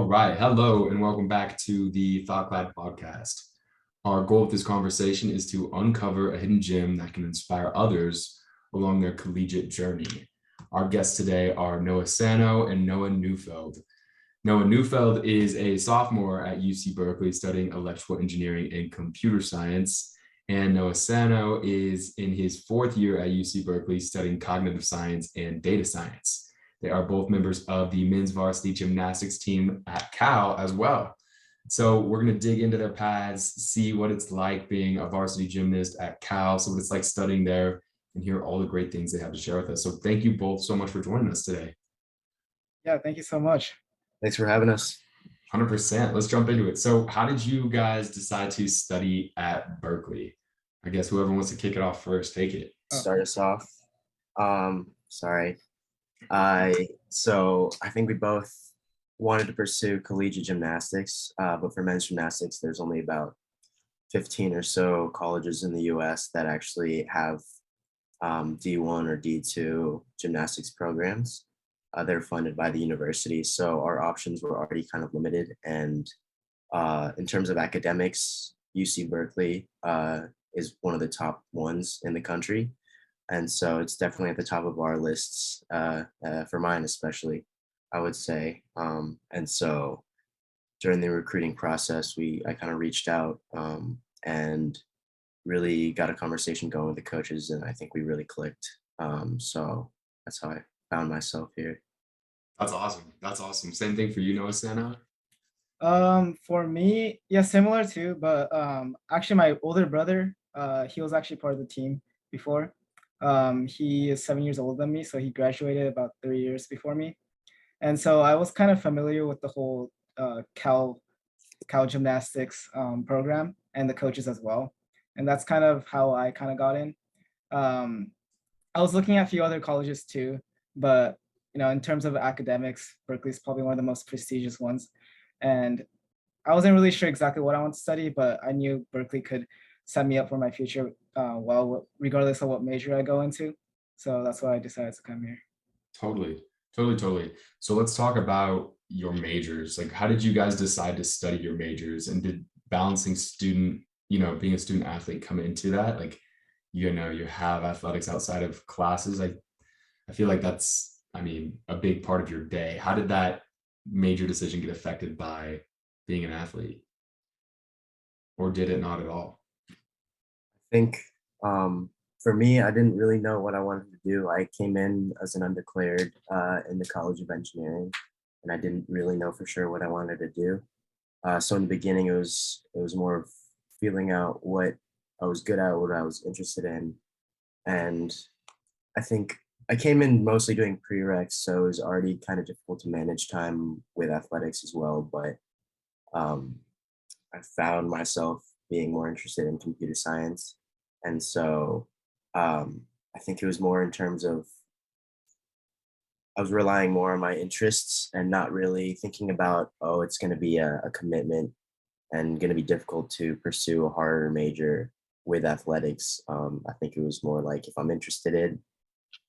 All right. Hello, and welcome back to the Thought Cloud podcast. Our goal of this conversation is to uncover a hidden gem that can inspire others along their collegiate journey. Our guests today are Noah Sano and Noah Newfeld. Noah Newfeld is a sophomore at UC Berkeley studying electrical engineering and computer science. And Noah Sano is in his fourth year at UC Berkeley studying cognitive science and data science. They are both members of the Men's Varsity Gymnastics team at Cal as well. So we're going to dig into their paths, see what it's like being a varsity gymnast at Cal, so what it's like studying there, and hear all the great things they have to share with us. So thank you both so much for joining us today. Yeah, thank you so much. Thanks for having us. 100%. Let's jump into it. So how did you guys decide to study at Berkeley? I guess whoever wants to kick it off first, take it. Start us off. So I think we both wanted to pursue collegiate gymnastics, but for men's gymnastics, there's only about 15 or so colleges in the US that actually have D1 or D2 gymnastics programs. They're funded by the university, so our options were already kind of limited. And in terms of academics, UC Berkeley is one of the top ones in the country. And so it's definitely at the top of our lists, for mine especially, I would say. And so during the recruiting process, I kind of reached out and really got a conversation going with the coaches, and I think we really clicked. So that's how I found myself here. That's awesome. That's awesome. Same thing for you, Noah Sano? For me, yeah, similar too, but actually my older brother, he was actually part of the team before. He is 7 years older than me, so he graduated about 3 years before me. And so I was kind of familiar with the whole Cal gymnastics program and the coaches as well. And that's kind of how I kind of got in. I was looking at a few other colleges too, but in terms of academics, Berkeley's probably one of the most prestigious ones. And I wasn't really sure exactly what I want to study, but I knew Berkeley could set me up for my future, regardless of what major I go into. So that's why I decided to come here. Totally. So let's talk about your majors. Like, how did you guys decide to study your majors, and did balancing being a student athlete come into that? Like, you have athletics outside of classes. I feel like that's, a big part of your day. How did that major decision get affected by being an athlete? Or did it not at all? I think for me, I didn't really know what I wanted to do. I came in as an undeclared in the College of Engineering, and I didn't really know for sure what I wanted to do. So in the beginning, it was more of feeling out what I was good at, what I was interested in. And I think I came in mostly doing prereqs, so it was already kind of difficult to manage time with athletics as well. But I found myself being more interested in computer science. And so I think it was more in terms of I was relying more on my interests and not really thinking about, it's going to be a commitment and going to be difficult to pursue a harder major with athletics. I think it was more like, if I'm interested in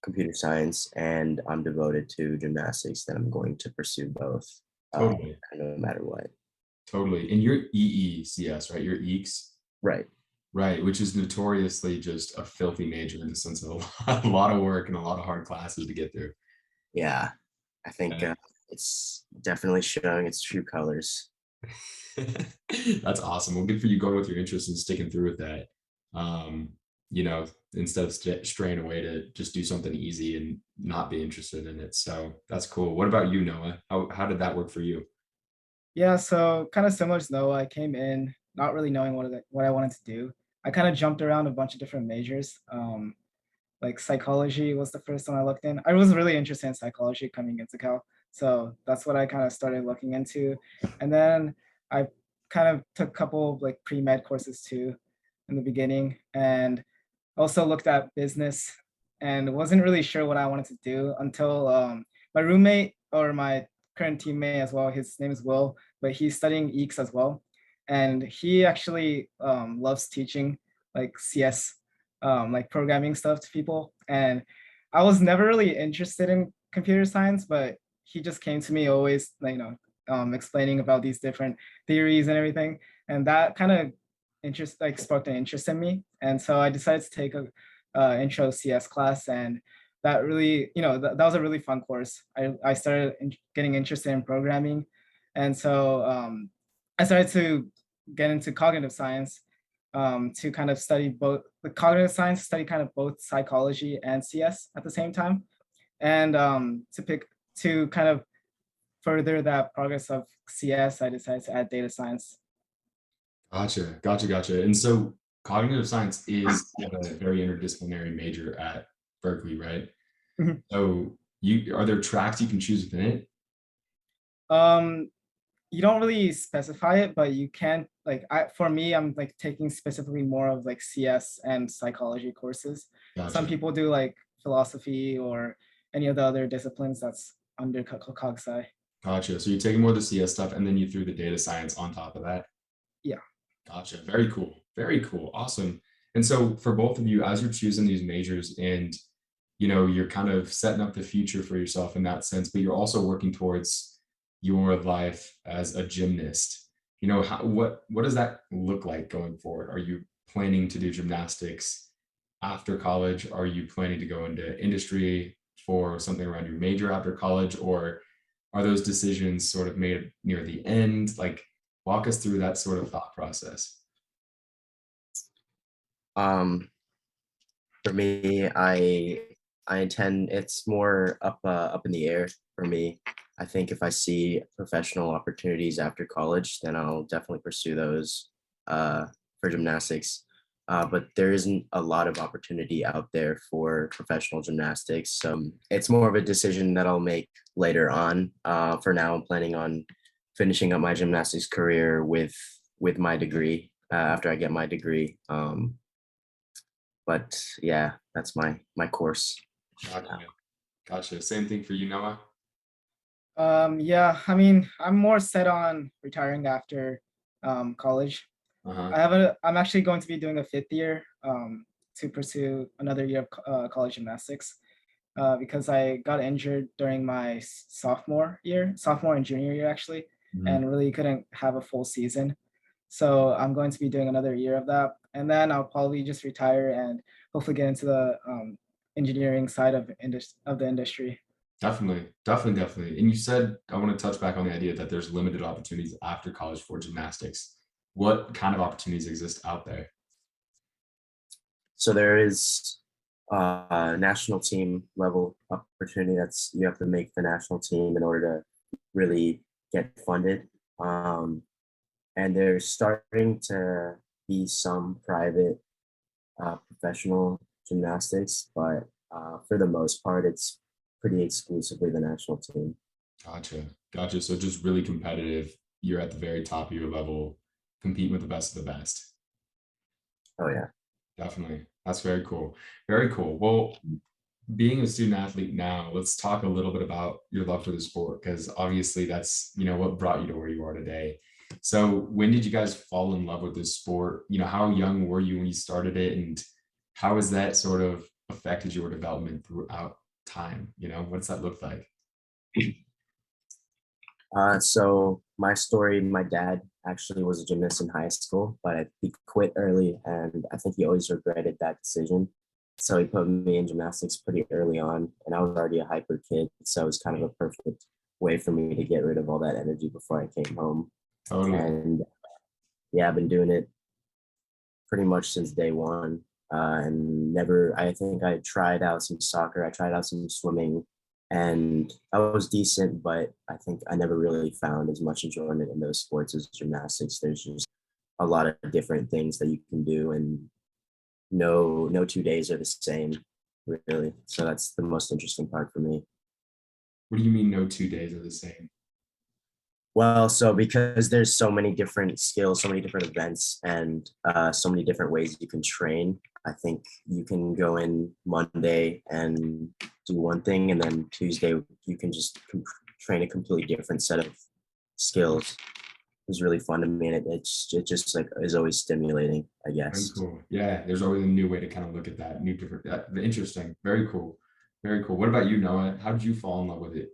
computer science and I'm devoted to gymnastics, then I'm going to pursue both, Totally. no matter what. Totally. And you're EECS, right? You're EECS? Right. Which is notoriously just a filthy major in the sense of a lot of work and a lot of hard classes to get through. Yeah, I think it's definitely showing its true colors. That's awesome. Well, good for you going with your interests and sticking through with that. Instead of straying away to just do something easy and not be interested in it. So that's cool. What about you, Noah? How did that work for you? Yeah, so kind of similar to Noah, I came in not really knowing what I wanted to do. I kind of jumped around a bunch of different majors. Like psychology was the first one I looked in. I was really interested in psychology coming into Cal, so that's what I kind of started looking into. And then I kind of took a couple of like pre-med courses too in the beginning, and also looked at business and wasn't really sure what I wanted to do until my roommate, or my current teammate as well, his name is Will, but he's studying EECS as well. And he actually loves teaching like CS, like programming stuff to people. And I was never really interested in computer science, but he just came to me always, explaining about these different theories and everything, and that kind of sparked an interest in me, and so I decided to take a intro CS class, and that really, that was a really fun course. I started getting interested in programming, and so I started to get into cognitive science, to kind of study both the cognitive science, study kind of both psychology and CS at the same time, and to kind of further that progress of CS, I decided to add data science. Gotcha. And so cognitive science is a very interdisciplinary major at Berkeley, right? Mhm. So are there tracks you can choose within it? You don't really specify it, but you can, for me, I'm like taking specifically more of like CS and psychology courses. Some Gotcha. people do like philosophy or any of the other disciplines that's under cog sci. Gotcha. So you're taking more of the CS stuff and then you threw the data science on top of that. Yeah. Gotcha. Very cool. Very cool. Awesome. And so for both of you, as you're choosing these majors and you're kind of setting up the future for yourself in that sense, but you're also working towards your life as a gymnast. What does that look like going forward? Are you planning to do gymnastics after college? Are you planning to go into industry for something around your major after college, or are those decisions sort of made near the end? Like, walk us through that sort of thought process. For me, I intend, it's more up in the air for me. I think if I see professional opportunities after college, then I'll definitely pursue those for gymnastics. But there isn't a lot of opportunity out there for professional gymnastics. So it's more of a decision that I'll make later on. For now, I'm planning on finishing up my gymnastics career with my degree after I get my degree. But yeah, that's my course. Gotcha. Same thing for you, Noah? Yeah, I mean, I'm more set on retiring after college. Uh-huh. I'm actually going to be doing a fifth year to pursue another year of college gymnastics, because I got injured during my sophomore and junior year actually, Mhm. and really couldn't have a full season. So I'm going to be doing another year of that, and then I'll probably just retire and hopefully get into the engineering side of the industry. Definitely. And you said, I want to touch back on the idea that there's limited opportunities after college for gymnastics. What kind of opportunities exist out there? So there is national team level opportunity. That's, you have to make the national team in order to really get funded. And there's starting to be some private professional gymnastics, but for the most part, it's pretty exclusively the national team. Gotcha. So just really competitive. You're at the very top of your level, competing with the best of the best. Oh yeah. Definitely. That's very cool. Very cool. Well, being a student athlete now, let's talk a little bit about your love for the sport, because obviously that's, what brought you to where you are today. So when did you guys fall in love with this sport? How young were you when you started it, and how has that sort of affected your development throughout time? What's that look like? So my story, my dad actually was a gymnast in high school, but he quit early, and I think he always regretted that decision. So he put me in gymnastics pretty early on, and I was already a hyper kid, so it was kind of a perfect way for me to get rid of all that energy before I came home. Totally. And yeah, I've been doing it pretty much since day one. And never, I think I tried out some soccer, I tried out some swimming, and I was decent, but I think I never really found as much enjoyment in those sports as gymnastics. There's just a lot of different things that you can do, and no 2 days are the same, really. So that's the most interesting part for me. What do you mean no 2 days are the same? Well, so because there's so many different skills, so many different events, and so many different ways you can train, I think you can go in Monday and do one thing, and then Tuesday you can just train a completely different set of skills. It was really fun to me, and it just like is always stimulating, I Very guess. cool. Yeah, there's always a new way to kind of look at that, new different, interesting. Very cool. Very cool. What about you, Noah? How did you fall in love with it?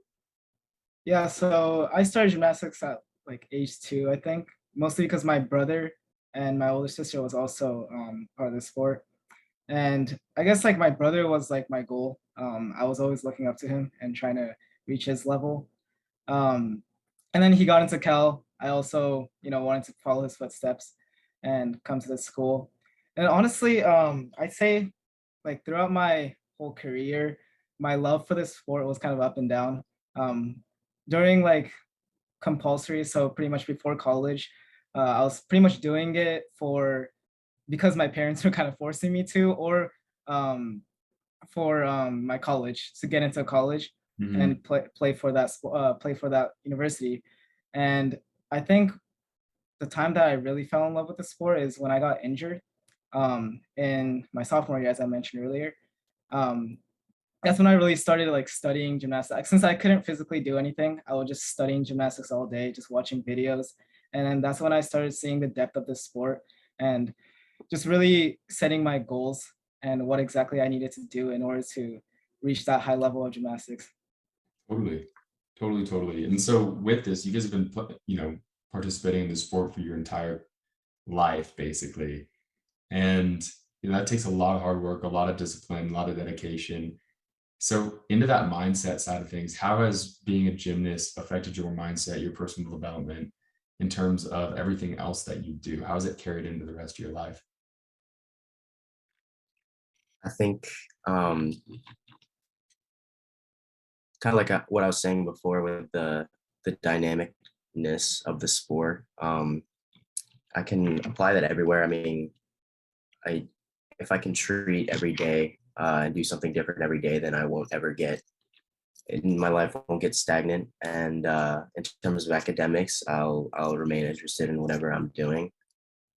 Yeah, so I started gymnastics at like age 2, I think, mostly because my brother and my older sister was also part of the sport. And I guess like my brother was like my goal. I was always looking up to him and trying to reach his level. Um, and then he got into Cal. I also, wanted to follow his footsteps and come to the school. And honestly, I'd say like throughout my whole career, my love for this sport was kind of up and down. Um, During like compulsory, so pretty much before college, I was pretty much doing it for because my parents were kind of forcing me to, or um, for my college to get into college Mhm. and play for that university. And I think the time that I really fell in love with the sport is when I got injured in my sophomore year, as I mentioned earlier. Um, that's when I really started like studying gymnastics. Since I couldn't physically do anything, I was just studying gymnastics all day, just watching videos. And then that's when I started seeing the depth of the sport and just really setting my goals and what exactly I needed to do in order to reach that high level of gymnastics. Totally, totally, totally. And so with this, you guys have been, participating in the sport for your entire life, basically. And that takes a lot of hard work, a lot of discipline, a lot of dedication. So into that mindset side of things, how has being a gymnast affected your mindset, your personal development in terms of everything else that you do? How has it carried into the rest of your life? I think um, kind of like what I was saying before with the dynamicness of the sport. I can apply that everywhere. I mean, I if I can treat every day and do something different every day, then I won't ever get in my life won't get stagnant. And in terms of academics, I'll remain interested in whatever I'm doing.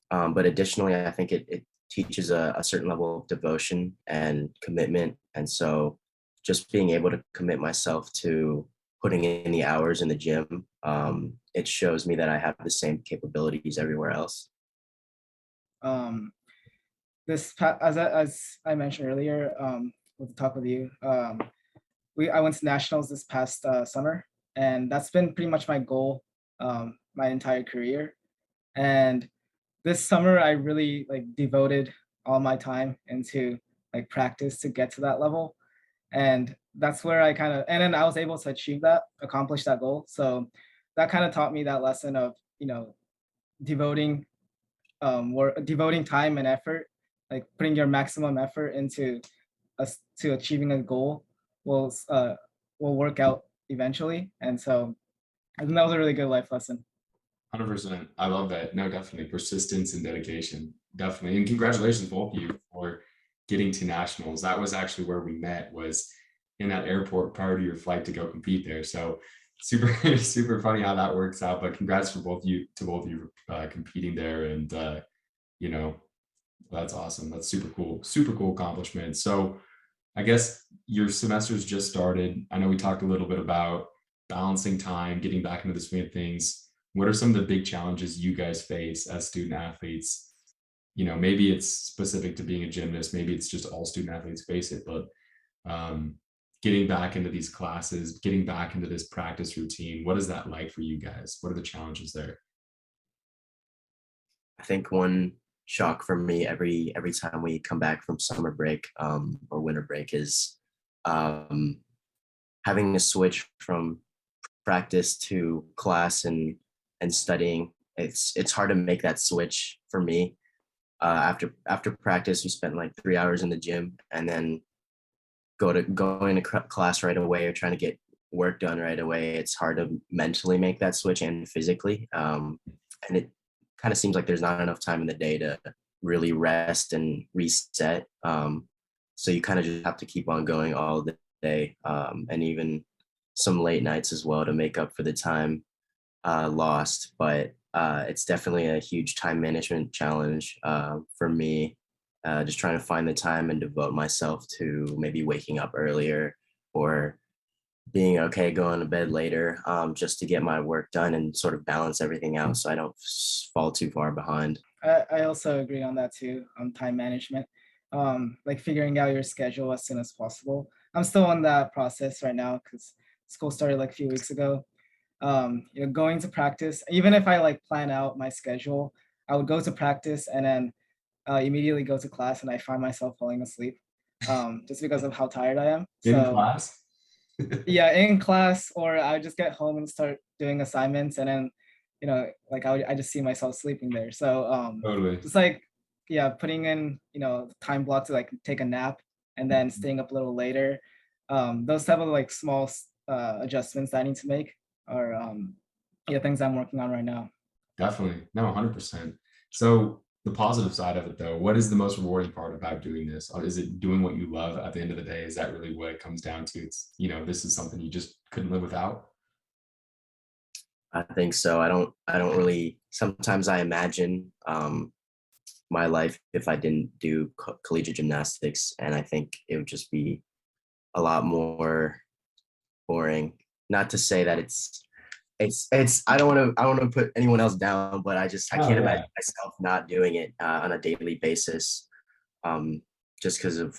But additionally, I think it teaches a certain level of devotion and commitment. And so just being able to commit myself to putting in the hours in the gym, it shows me that I have the same capabilities everywhere else. Um, as I mentioned earlier, with the talk with you, I went to nationals this past summer, and that's been pretty much my goal my entire career. And this summer, I really like devoted all my time into like practice to get to that level, and that's where and then I was able to accomplish that goal. So that kind of taught me that lesson of devoting devoting time and effort, like putting your maximum effort into us to achieving a goal will uh will work out eventually. And so I think that was a really good life lesson. 100%. I love that. No, definitely. Persistence and dedication. Definitely. And congratulations, both of you, for getting to nationals. That was actually where we met, was in that airport prior to your flight to go compete there. So super, super funny how that works out. But congrats for both of you competing there. And, you know, that's awesome. That's super cool. Super cool accomplishment. So I guess your semester's just started. I know we talked a little bit about balancing time, getting back into the swing of things. What are some of the big challenges you guys face as student athletes? Maybe it's specific to being a gymnast, maybe it's just all student athletes face it, but um, getting back into these classes, getting back into this practice routine, what is that like for you guys? What are the challenges there? I think one shock for me every time we come back from summer break or winter break is um, having to switch from practice to class and studying. It's hard to make that switch for me. After practice, we spent like 3 hours in the gym, and then going to class right away or trying to get work done right away. It's hard to mentally make that switch and physically. And it kind of seems like there's not enough time in the day to really rest and reset. So you kind of just have to keep on going all the day, and even some late nights as well to make up for the time lost. But it's definitely a huge time management challenge for me. Just trying to find the time and devote myself to maybe waking up earlier or being okay going to bed later, just to get my work done and sort of balance everything out so I don't fall too far behind. I also agree on that too, on time management, like figuring out your schedule as soon as possible. I'm still in that process right now because school started like a few weeks ago. going to practice, even if I like plan out my schedule, I would go to practice and then immediately go to class, and I find myself falling asleep just because of how tired I am. In So class? yeah, in class, or I would just get home and start doing assignments, and then like I just see myself sleeping there. So Totally. just like yeah, putting in time block to like take a nap and then staying up a little later. Those type of like small adjustments that I need to make are things I'm working on right now. Definitely. No, 100%. So the positive side of it though, what is the most rewarding part about doing this? Is it doing what you love at the end of the day? Is that really what it comes down to? It's, this is something you just couldn't live without? I think so. I don't really, sometimes I imagine my life if I didn't do collegiate gymnastics, and I think it would just be a lot more boring. Not to say that it's I don't want to put anyone else down, but I Oh can't yeah, imagine myself not doing it on a daily basis, just because of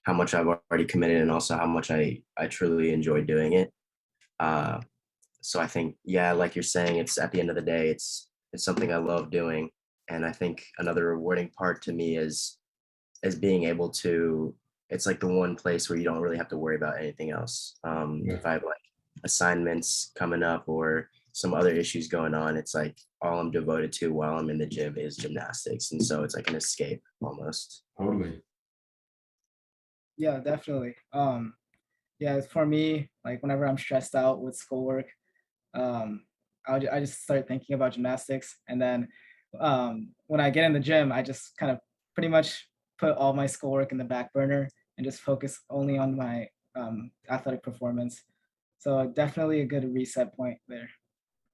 how much I've already committed and also how much I truly enjoy doing it. Uh, so I think, yeah, like you're saying, it's at the end of the day, it's something I love doing, and I think another rewarding part to me is being able to. It's like the one place where you don't really have to worry about anything else. yeah, If I have like assignments coming up or some other issues going on, it's like all I'm devoted to while I'm in the gym is gymnastics, and so it's like an escape almost. totally. Yeah, definitely. Yeah, for me, like whenever I'm stressed out with schoolwork, um, I just start thinking about gymnastics, and then when I get in the gym, I just kind of pretty much put all my schoolwork in the back burner and just focus only on my athletic performance. So definitely a good reset point there.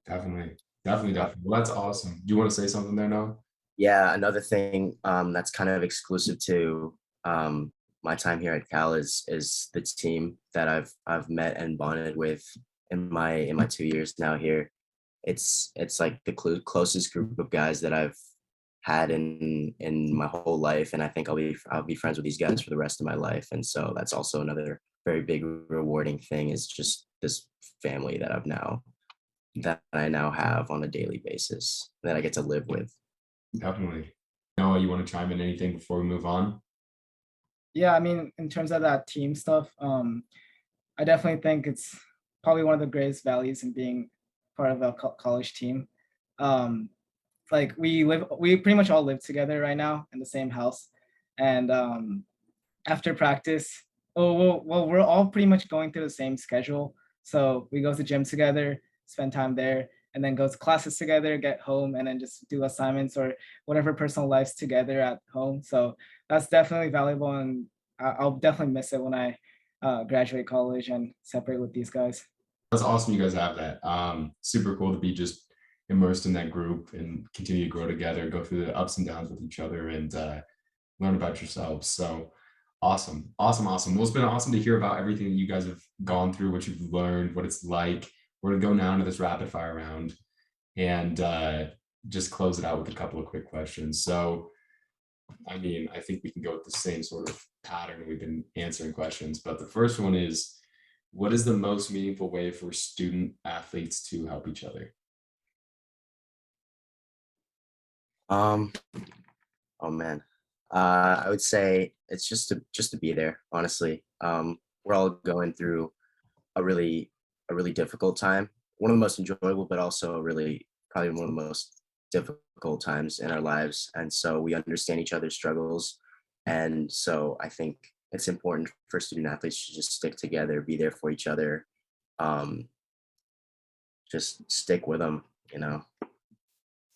Definitely. Definitely, definitely. Well, that's awesome. Do you want to say something there, Noah? Yeah, another thing that's kind of exclusive to my time here at Cal is the team that I've met and bonded with in my 2 years now here. It's like the closest group of guys that I've had in my whole life, and I think I'll be friends with these guys for the rest of my life. And so that's also another very big rewarding thing, is just this family that I now have on a daily basis that I get to live with. Definitely. Noah, you want to chime in anything before we move on? Yeah, I mean, in terms of that team stuff, I definitely think it's probably one of the greatest values in being part of a college team. Um, like we pretty much all live together right now in the same house, and after practice, well, we're all pretty much going through the same schedule. So we go to gym together, spend time there, and then go to classes together, get home, and then just do assignments or whatever personal lives together at home. So that's definitely valuable, and I'll definitely miss it when I graduate college and separate with these guys. That's awesome you guys have that. Super cool to be just immersed in that group and continue to grow together, go through the ups and downs with each other, and learn about yourselves. So awesome, awesome, awesome. Well, it's been awesome to hear about everything that you guys have gone through, what you've learned, what it's like. We're gonna go now into this rapid fire round and just close it out with a couple of quick questions. So, I mean, I think we can go with the same sort of pattern we've been answering questions, but the first one is, what is the most meaningful way for student athletes to help each other? Um, oh man, I would say it's just to be there. Honestly, we're all going through a really a really difficult time. One of the most enjoyable, but also really probably one of the most difficult times in our lives. And so we understand each other's struggles. And so I think it's important for student athletes to just stick together, be there for each other, um, just stick with them. You know.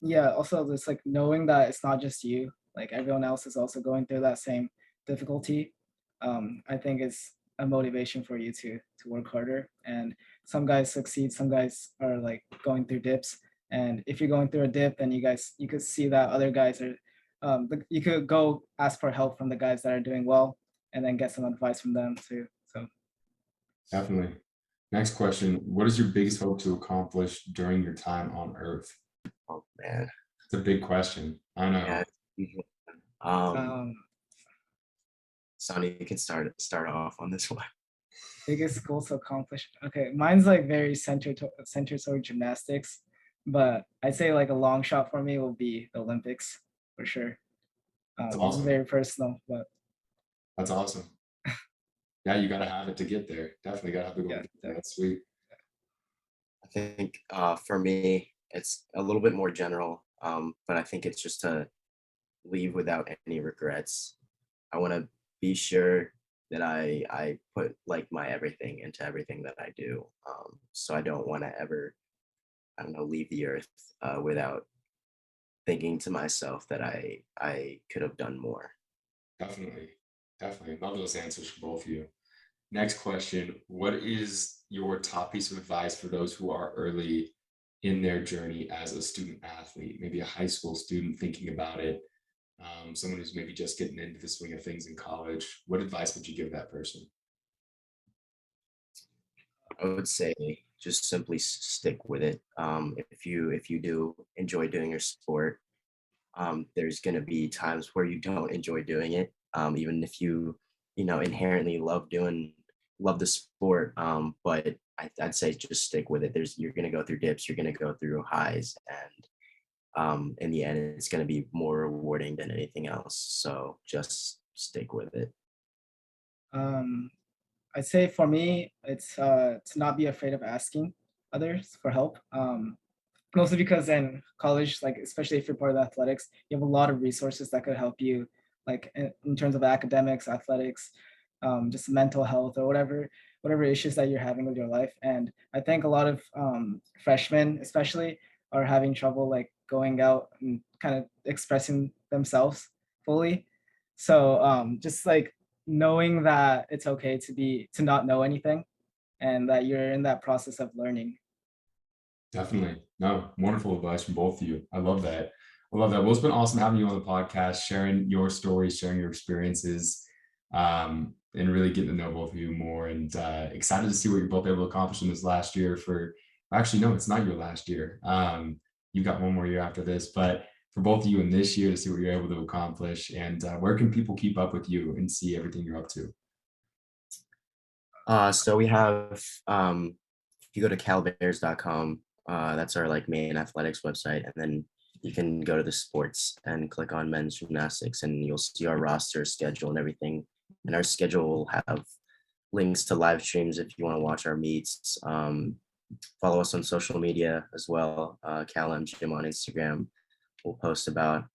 Yeah, also just like knowing that it's not just you, like everyone else is also going through that same difficulty. I think is a motivation for you to work harder. And some guys succeed, some guys are like going through dips. And if you're going through a dip, then you could see that other guys are you could go ask for help from the guys that are doing well and then get some advice from them too. So Definitely. Next question. What is your biggest hope to accomplish during your time on Earth? Oh man. It's a big question. I know. Yeah. Um, um Sonny, you can start off on this one. Biggest goal to accomplish. Okay, mine's like very centered toward gymnastics, but I'd say like a long shot for me will be the Olympics for sure. That's This is awesome. very personal, but That's awesome. Yeah, you got to have it to get there. Definitely got to have the goal. yeah, To get there. That's sweet. I think for me, it's a little bit more general, but I think it's just to leave without any regrets. I want to be sure that I put like my everything into everything that I do. So I don't want to ever, I don't know, leave the earth without thinking to myself that I could have done more. Definitely. Definitely. Love those answers from both of you. Next question. What is your top piece of advice for those who are early in their journey as a student athlete? Maybe a high school student thinking about it, someone who's maybe just getting into the swing of things in college. What advice would you give that person? I would say just simply stick with it. If you do enjoy doing your sport, there's going to be times where you don't enjoy doing it, even if you know inherently love the sport. But I'd say just stick with it. You're going to go through dips, you're going to go through highs, and in the end, it's going to be more rewarding than anything else. So just stick with it. um, I'd say for me, it's to not be afraid of asking others for help. Mostly because in college, like especially if you're part of the athletics, you have a lot of resources that could help you, like in terms of academics, athletics, just mental health or whatever issues that you're having with your life. And I think a lot of freshmen, especially, are having trouble like going out and kind of expressing themselves fully. So just like knowing that it's okay to not know anything and that you're in that process of learning. Definitely. No, wonderful advice from both of you. I love that. I love that. Well, it's been awesome having you on the podcast, sharing your stories, sharing your experiences, and really getting to know both of you more. And excited to see what you're both able to accomplish in this last year. Actually, no, it's not your last year. You've got one more year after this, but for both of you in this year to see what you're able to accomplish. And where can people keep up with you and see everything you're up to? So we have if you go to calbears.com, that's our like main athletics website, and then you can go to the sports and click on men's gymnastics, and you'll see our roster schedule and everything. And our schedule will have links to live streams if you want to watch our meets. Follow us on social media as well. CalM Gym on Instagram. We'll post about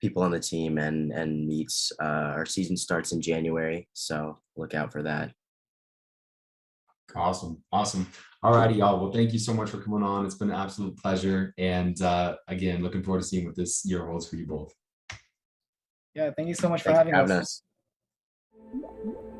people on the team and meets. Our season starts in January, so look out for that. Awesome. Awesome. All righty, y'all. Well, thank you so much for coming on. It's been an absolute pleasure. And again, looking forward to seeing what this year holds for you both. Yeah, thank you so much for Thanks for having having us. us.